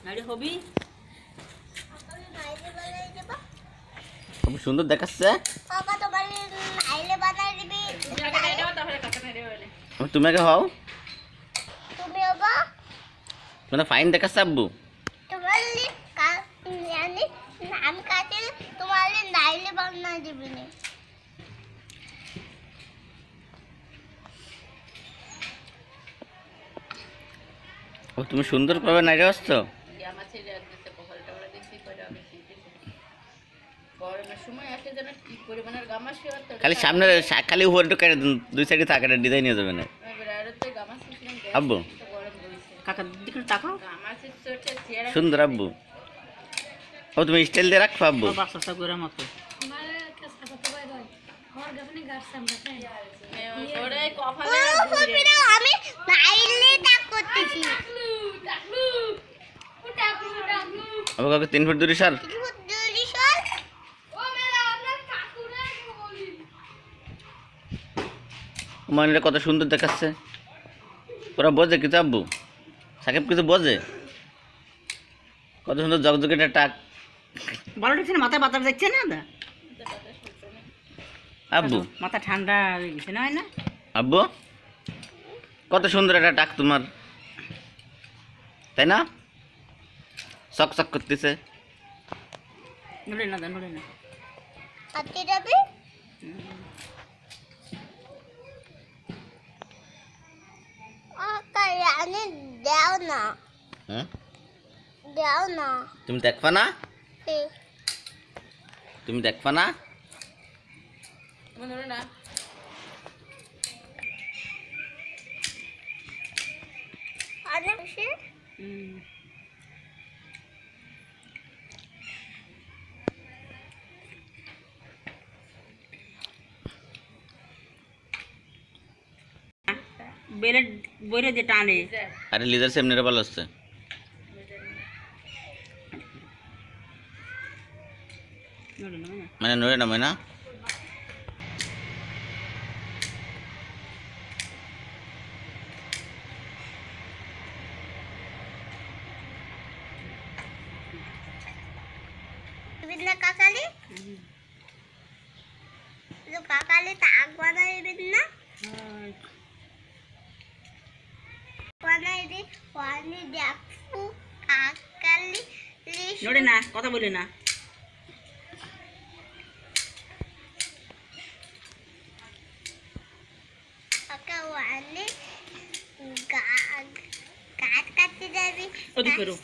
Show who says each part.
Speaker 1: আরে হবি
Speaker 2: খুব সুন্দর দেখাচ্ছে।
Speaker 3: বাবা তোমার নাইলে বানাই দিবি।
Speaker 2: তুমি আগে হও।
Speaker 3: তুমি বাবা
Speaker 2: মানে ফাইন দেখাচ্ছে আব্বু।
Speaker 3: তোমার জানি নাম কাটে তোমার নাইলে বানাই দিবি না।
Speaker 2: ও তুমি সুন্দর পাবে নাইরে আসছো। খালি সামনে খালি উপরে কেটে দুই সাইডে থাকে ডিজাইন হয়ে যাবে না আব্বু।
Speaker 1: কাকার দিকে তাকাও।
Speaker 2: সুন্দর আব্বু। ও তুমি স্টাইল দিয়ে রাখো আব্বু।
Speaker 1: বাচ্চা সাগুরের মতো
Speaker 3: আমি নাইলে টাক করতেছি।
Speaker 2: আব্বু কাকে 3 ফুট দূরে সার। মানে কত সুন্দর দেখাচ্ছে। ওরা বোঝে কিছু আব্বু, সাকিব কিছু বোঝে। কত সুন্দর জগজগে টাক।
Speaker 1: ভালো দেখছে না, মাথা বাতাস দেখছে না
Speaker 2: আব্বু?
Speaker 1: মাথা ঠান্ডা হয়ে গেছে না, হয় না
Speaker 2: আব্বু? কত সুন্দর একটা টাক তোমার, তাই না? চক চক করতেছে।
Speaker 1: নড়ে না নড়ে না।
Speaker 3: হাতে যাবে আনে দাও না।
Speaker 2: হ্যাঁ
Speaker 3: দাও না।
Speaker 2: তুমি দেখবা না? তুমি দেখবা না?
Speaker 3: আনে
Speaker 1: বেলে বইরে যে টানে।
Speaker 2: আরে লিজার সেমনেরে ভালো হচ্ছে। মানে নড়ে নামে না।
Speaker 3: কাকালি কাকালি তাক বানাই দিবেন না। বানাই দি পানি দেখু কাকালি
Speaker 1: নড়ে না, কথা বলে না।
Speaker 3: কাকা ওয়ানে গাছ কাটতে যাবি।
Speaker 1: ওদিকে করো।